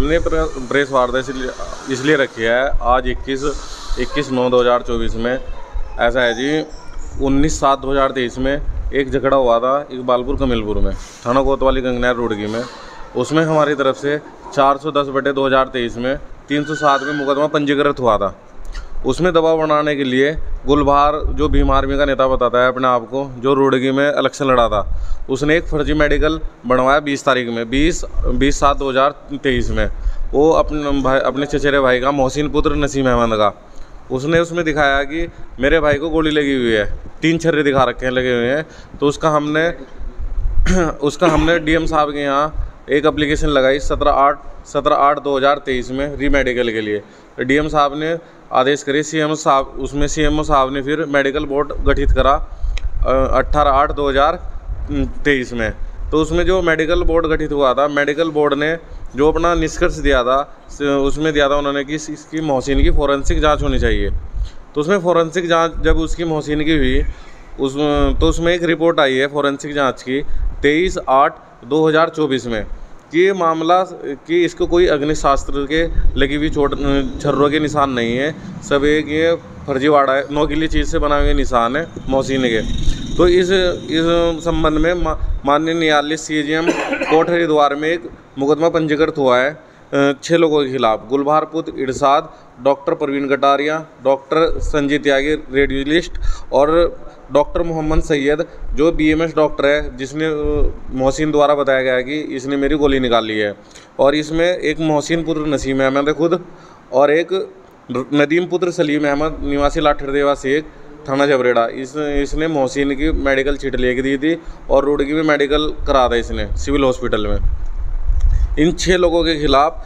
हमने प्रेस वार्ता इसलिए रखी है आज 21/9/2024 में। ऐसा है जी, 19/7/2023 में एक झगड़ा हुआ था इकबालपुर कमिलपुर में, थाना कोतवाली गंगनहर रुड़की में। उसमें हमारी तरफ से 410/2023 में 307 में मुकदमा पंजीकृत हुआ था। उसमें दबाव बनाने के लिए गुलबहार, जो भीम आर्मी का नेता बताता है अपने आप को, जो रुड़की में इलेक्शन लड़ा था, उसने एक फर्जी मेडिकल बनवाया 20 तारीख में 20/7/2023 में। वो अपने चचेरे भाई का, मोहसिन पुत्र नसीम अहमद का, उसने उसमें दिखाया कि मेरे भाई को गोली लगी हुई है, 3 छर्रे दिखा रखे हैं, लगे हुए हैं। तो उसका हमने डीएम साहब के यहाँ एक एप्लीकेशन लगाई 17/8/2023 में रीमेडिकल के लिए। डीएम साहब ने आदेश करे, सीएमओ साहब ने फिर मेडिकल बोर्ड गठित करा 18/8/2023 में। तो उसमें जो मेडिकल बोर्ड गठित हुआ था, मेडिकल बोर्ड ने जो अपना निष्कर्ष दिया था, उसमें दिया था उन्होंने कि इसकी मोहसिन की फोरेंसिक जांच होनी चाहिए। तो उसमें फोरेंसिक जांच जब उसकी मोहसिन की हुई, तो उसमें एक रिपोर्ट आई है फोरेंसिक जांच की 23/8/2024 में कि ये मामला कि इसको कोई अग्निशास्त्र के लगी हुई चोट, छर्रों के निशान नहीं है, सब एक ये फर्जीवाड़ा है, नोकीली चीज़ से बनाए हुए निशान है मोहसिन के। तो इस संबंध में माननीय न्यायालय CJM कोर्ट हरिद्वार में एक मुकदमा पंजीकृत हुआ है 6 लोगों के खिलाफ। गुलबहार पुत्र इरशाद, डॉक्टर प्रवीण कटारिया, डॉक्टर संजय त्यागी रेडियोलिस्ट, और डॉक्टर मोहम्मद सैयद जो BMS डॉक्टर है, जिसने मोहसिन द्वारा बताया गया है कि इसने मेरी गोली निकाली है। और इसमें एक मोहसिन पुत्र नसीम अहमद है खुद, और एक नदीम पुत्र सलीम अहमद निवासी लाठरदेवा शेख, थाना जबरेड़ा। इसने मोहसिन की मेडिकल चिट लेके दी थी और रुड़की में मेडिकल करा था इसने सिविल हॉस्पिटल में। इन 6 लोगों के खिलाफ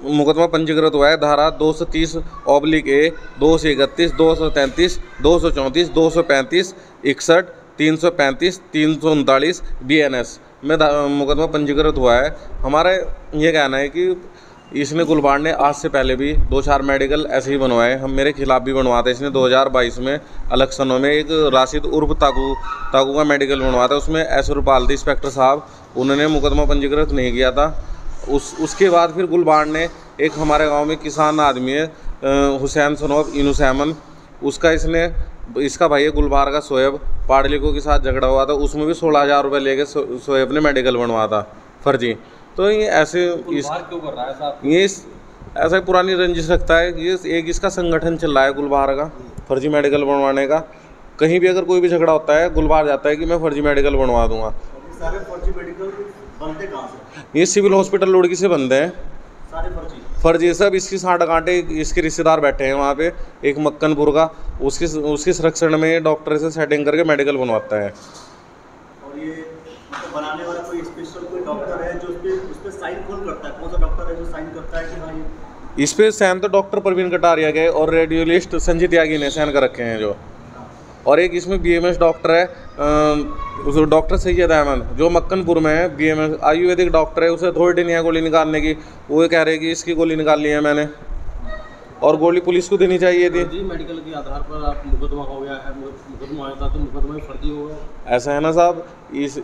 मुकदमा पंजीकृत हुआ है धारा 230/A, 231, 233, 234, 235, 61, 335, 339 BNS में मुकदमा पंजीकृत हुआ है। हमारा ये कहना है कि इसने गुलबहार ने आज से पहले भी 2-4 मेडिकल ऐसे ही बनवाए, हम मेरे खिलाफ भी बनवाते। इसने 2022 में इलेक्शनों में एक राशिद उर्फ ताकू का मेडिकल बनवाया था, उसमें एसरुपाल थे इंस्पेक्टर साहब, उन्होंने मुकदमा पंजीकृत नहीं किया था। उसके बाद फिर गुलबहार ने एक हमारे गांव में किसान आदमी है हुसैन सनोब इनुस अहमद, इसका भाई है गुलबहार का शोएब, पाड़लिकों के साथ झगड़ा हुआ था, उसमें भी 16,000 रुपये लेके शोएब ने मेडिकल बनवाया था फर्जी। तो ये ऐसे क्यों कर रहा है साहब? ये ऐसा पुरानी रंजिश रखता है, ये एक इसका संगठन चल रहा है गुलबहार का, फर्जी मेडिकल बनवाने का। कहीं भी अगर कोई भी झगड़ा होता है, गुलबहार जाता है कि मैं फर्जी मेडिकल बनवा दूंगा। सारे फर्जी मेडिकल बनते कहाँ से? ये सिविल हॉस्पिटल रुड़की से बनते हैं सारे फर्जी सब। इसकी 60 कांटे इसके रिश्तेदार बैठे हैं वहाँ पे, एक मक्कनपुर का, उसके संरक्षण में डॉक्टर से सेटिंग करके मेडिकल बनवाता है। और ये मतलब बनाने वाला कोई स्पेशल कोई डॉक्टर है जो उस पे साइन कौन करता है? कौन सा डॉक्टर है जो साइन करता है कि हाँ ये? इस पे साइन तो डॉक्टर प्रवीण कटारिया के और रेडियोलिस्ट संजय त्यागी ने साइन कर रखे हैं जो। और एक इसमें BMS डॉक्टर है डॉक्टर सैयद अहमद जो मक्कनपुर में है, BMS आयुर्वेदिक डॉक्टर है, उसे अथॉरिटी नहीं है गोली निकालने की, वो कह रहे हैं कि इसकी गोली निकाल ली है मैंने, और गोली पुलिस को देनी चाहिए थी। फर्जी मेडिकल के आधार पर आप मुकदमा हो गया है, मुकदमा आया था तो मुकदमा ही फर्जी हो गया। ऐसा है ना साहब,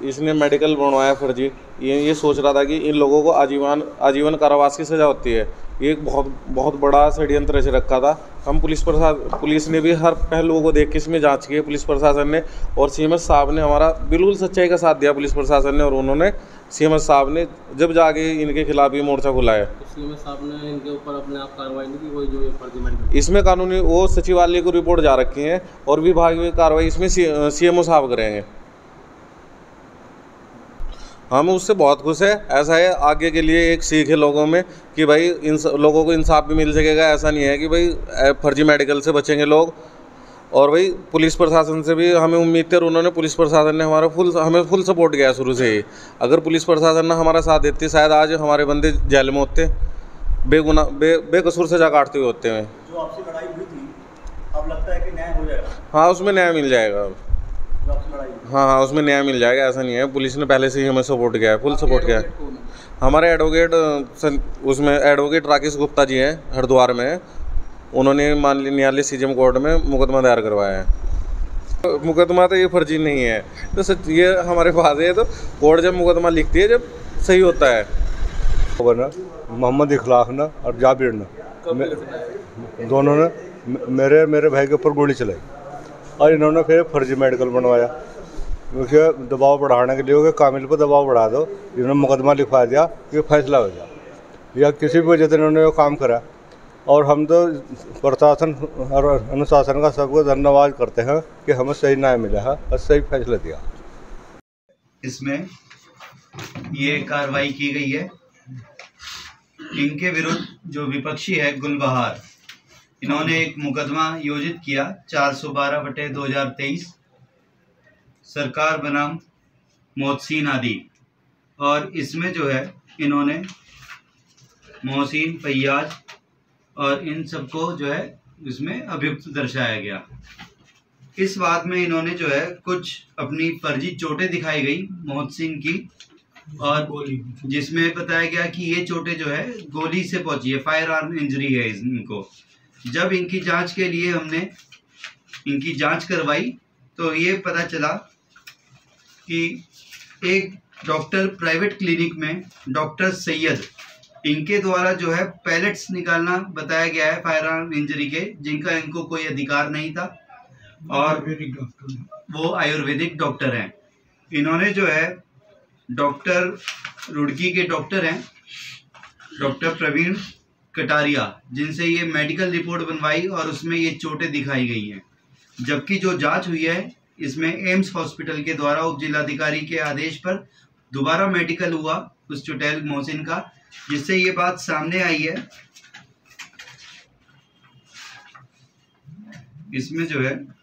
इसने मेडिकल बनवाया फर्जी, ये सोच रहा था कि इन लोगों को आजीवन कारावास की सज़ा होती है। ये एक बहुत बड़ा षड्यंत्र से रखा था। हम पुलिस ने भी हर पहलुओं को देख के इसमें जांच की है, पुलिस प्रशासन ने, और CMS साहब ने हमारा बिल्कुल सच्चाई का साथ दिया पुलिस प्रशासन ने, और उन्होंने CMS साहब ने जब जाके इनके खिलाफ ये मोर्चा खुलाया। तो CMS साहब ने इनके ऊपर अपने आप कार्रवाई नहीं की? कोई जो फर्जी मेडिकल इसमें कानूनी वो सचिवालय को रिपोर्ट जा रखी है और विभागीय कार्रवाई इसमें CMO साहब करेंगे। हम उससे बहुत खुश है। ऐसा है, आगे के लिए एक सीख है लोगों में कि भाई इन लोगों को इंसाफ भी मिल सकेगा। ऐसा नहीं है कि भाई फर्जी मेडिकल से बचेंगे लोग। और भाई पुलिस प्रशासन से भी हमें उम्मीद थी, और उन्होंने पुलिस प्रशासन ने हमें फुल सपोर्ट किया शुरू से ही। अगर पुलिस प्रशासन ने हमारा साथ देती, शायद आज हमारे बंदे जेल में होते, बेकसूर सजा काटते हुए होते हैं। जो आपसे लड़ाई हुई थी, अब लगता है कि न्याय हो जाएगा? हाँ, उसमें न्याय मिल जाएगा। हाँ, उसमें न्याय मिल जाएगा, ऐसा नहीं है। पुलिस ने पहले से ही हमें सपोर्ट किया है, फुल सपोर्ट किया है। हमारे एडवोकेट उसमें एडवोकेट राकेश गुप्ता जी हैं, हरिद्वार में, उन्होंने माननीय न्यायालय CJM कोर्ट में मुकदमा दायर करवाया है। मुकदमा तो ये फर्जी नहीं है, तो सच ये हमारे पास है। तो कोर्ट जब मुकदमा लिखती है जब सही होता है। मोहम्मद इखलाक ने और जाबिर ने, दोनों ने मेरे भाई के ऊपर गोली चलाई और इन्होंने फिर फर्जी मेडिकल बनवाया क्योंकि दबाव बढ़ाने के लिए कामिल पर दबाव बढ़ा दो, इन्होंने मुकदमा लिखवा दिया कि फैसला हो जाए या किसी भी वजह से इन्होंने वो काम करा। और हम तो प्रशासन और अनुशासन का सबको धन्यवाद करते हैं कि हमें सही न्याय मिला है और सही फैसला दिया। इसमें ये कार्रवाई की गई है। इनके विरुद्ध जो विपक्षी है गुलबहार, इन्होंने एक मुकदमा योजित किया 412/2023 सरकार बनाम मोहसिन आदि, और इसमें जो है इन्होंने मोहसिन, फैयाज और इन सबको जो है इसमें अभियुक्त दर्शाया गया। इस बात में इन्होंने जो है कुछ अपनी फर्जी चोटें दिखाई गई मोहसिन की, और जिसमें बताया गया कि ये चोटें जो है गोली से पहुंची है, फायर आर्म इंजरी है इनको। जब इनकी जांच के लिए हमने इनकी जांच करवाई तो ये पता चला कि एक डॉक्टर प्राइवेट क्लिनिक में डॉक्टर सैयद, इनके द्वारा जो है पैलेट्स निकालना बताया गया है फायर आर्म इंजरी के, जिनका इनको कोई अधिकार नहीं था, और वो आयुर्वेदिक डॉक्टर हैं। इन्होंने जो है डॉक्टर रुड़की के डॉक्टर हैं, डॉक्टर प्रवीण कटारिया, जिनसे ये मेडिकल रिपोर्ट बनवाई और उसमें ये चोटें दिखाई गई हैं। जबकि जो जांच हुई है इसमें एम्स हॉस्पिटल के द्वारा उप जिलाधिकारी के आदेश पर दोबारा मेडिकल हुआ उस चुटैल मोहसिन का, जिससे ये बात सामने आई है। इसमें जो है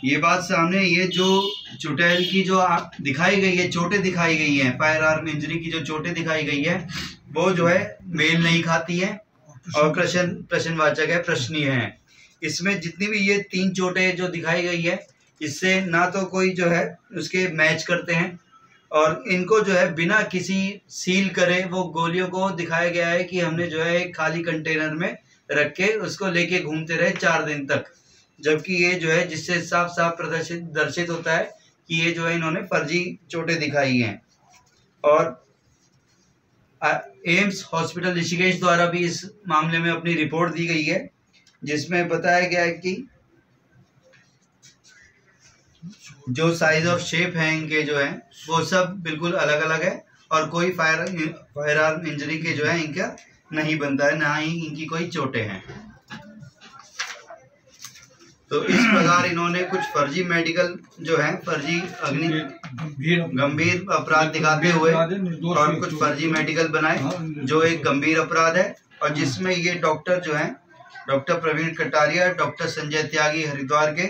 ये बात सामने, ये जो चुटैल की जो दिखाई गई है, चोटें दिखाई गई हैं, फायर आर्म इंजरी की जो चोटें दिखाई गई है, वो जो है मेल नहीं खाती है और प्रश्नवाचक है, प्रश्नीय है। इसमें जितनी भी ये 3 चोटें जो दिखाई गई है, इससे ना तो कोई जो है उसके मैच करते हैं, और इनको जो है बिना किसी सील करे वो गोलियों को दिखाया गया है कि हमने जो है एक खाली कंटेनर में रख के उसको लेके घूमते रहे 4 दिन तक। जबकि ये जो है जिससे साफ साफ दर्शित होता है कि ये जो है इन्होंने फर्जी चोटें दिखाई हैं। और एम्स हॉस्पिटल ऋषिकेश द्वारा भी इस मामले में अपनी रिपोर्ट दी गई है, जिसमें बताया गया है कि जो साइज और शेप है इनके जो है वो सब बिल्कुल अलग अलग है, और कोई फायर आर्म इंजरी के जो है इनका नहीं बनता है, ना ही इनकी कोई चोटें हैं। तो इस प्रकार इन्होंने कुछ फर्जी मेडिकल जो है, फर्जी गंभीर अपराध दिखाते हुए और कुछ फर्जी मेडिकल बनाए जो एक गंभीर अपराध है, और जिसमें ये डॉक्टर जो है डॉक्टर प्रवीण कटारिया, डॉक्टर संजय त्यागी हरिद्वार के,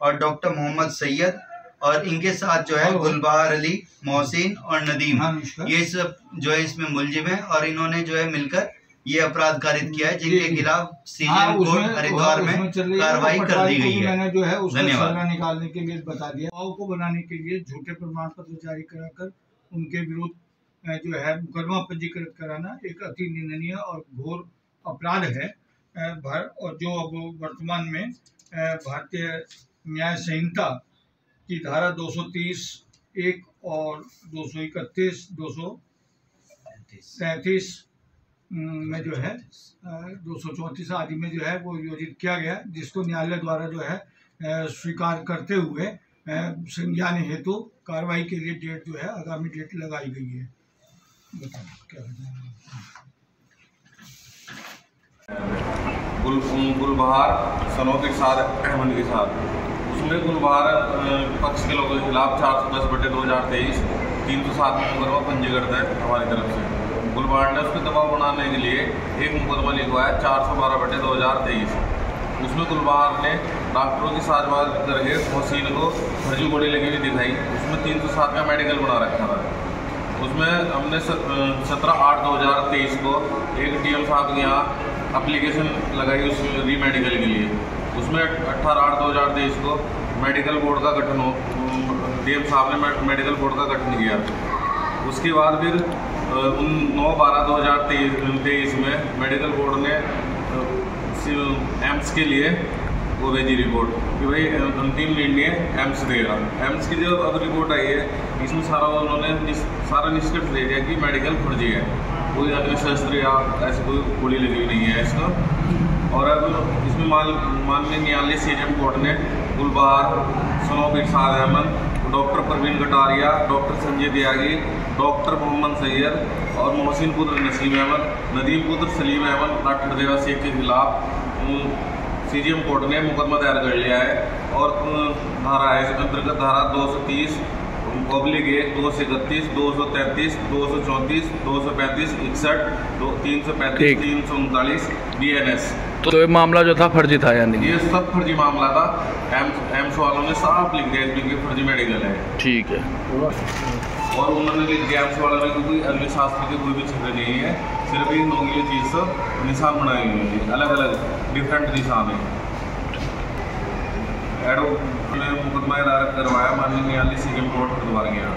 और डॉक्टर मोहम्मद सैयद, और इनके साथ जो है गुलबहार अली, मोहसिन और नदीम, ये सब जो है इसमें मुलजिम है, और इन्होंने जो है मिलकर ये अपराध कारित किया है, जिनके खिलाफ सीजीएम कोर्ट हरिद्वार में कार्रवाई कर दी गई है। मैंने जो है उसको धन्यवाद। निकालने के लिए बता दिया, को बनाने के लिए झूठे प्रमाण पत्र जारी कराकर उनके विरुद्ध जो है मुकदमा पंजीकृत कराना एक अति निंदनीय और घोर अपराध है, और जो अब वर्तमान में भारतीय न्याय संहिता की धारा 230(1) और 231, 233 में जो है 234 आदि में जो है वो योजित किया गया, जिसको न्यायालय द्वारा जो है स्वीकार करते हुए संज्ञान हेतु कार्रवाई के लिए डेट जो है आगामी डेट लगाई गई है। गुलबहार सनों के साथ अहमद के साथ, उसमें गुलबहार पक्ष के लोगों के खिलाफ 410/2023 307 में मुकदमा पंजीकृत है हमारी तरफ से। गुलबहार ने उसमें दबाव बनाने के लिए एक मुकदमा लिखवाया 412/2023। उसमें गुलबहार ने डॉक्टरों की साझबाज करके मोहसिन को फर्जी गोली लगी हुई दिखाई, उसमें 307 का मेडिकल बना रखा था। उसमें हमने 17/8/2023 को एक डीएम साहब के यहाँ एप्लीकेशन लगाई उस री मेडिकल के लिए। उसमें 18/8/2023 को मेडिकल बोर्ड का गठन हो, डीएम साहब ने मेडिकल बोर्ड का गठन किया। उसके बाद फिर 9/12/2023 में मेडिकल बोर्ड ने एम्स के लिए वो भेजी रिपोर्ट कि भाई अंतिम निर्णय एम्स देगा। एम्स की जो अब रिपोर्ट आई है इसमें सारा उन्होंने सारा निष्कर्ष दे दिया कि मेडिकल फर्जी है, कोई अग्निशस्त्र या ऐसी कोई गोली लगी हुई नहीं है इसका। और अब इसमें माननीय न्यायालय सीजेएम कोर्ट ने गुलबहार, सनोब इरशाद अहमद, डॉक्टर प्रवीण कटारिया, डॉक्टर संजय त्यागी, डॉक्टर मोहम्मद सैयद और मोहसिन पुत्र नसीम अहमद, नदीम पुत्र सलीम अहमद डॉक्टर देवा शेख के खिलाफ सीजेएम कोर्ट ने मुकदमा दायर कर लिया है। और धारा है इसके अंतर्गत धारा 230 पब्लिक 1, 231, 233, 234, 235, 61, 335, 339 BNS। तो ये मामला जो था फर्जी था, यानी ये सब फर्जी मामला था। एम्स वालों ने साफ लिख दिया इसमें कि फर्जी मेडिकल है। ठीक है। और उन्होंने लिख दिया एम्स वालों ने कोई अग्निशास्त्र के कोई भी छर्रे नहीं है, सिर्फ एक नोकीली चीज़ से निशान बनाए हुए हैं, अलग अलग डिफरेंट निशान है। एडो ने मुकदमा दायर करवाया माननीय न्यायालय सीजेएम कोर्ट द्वारा गया।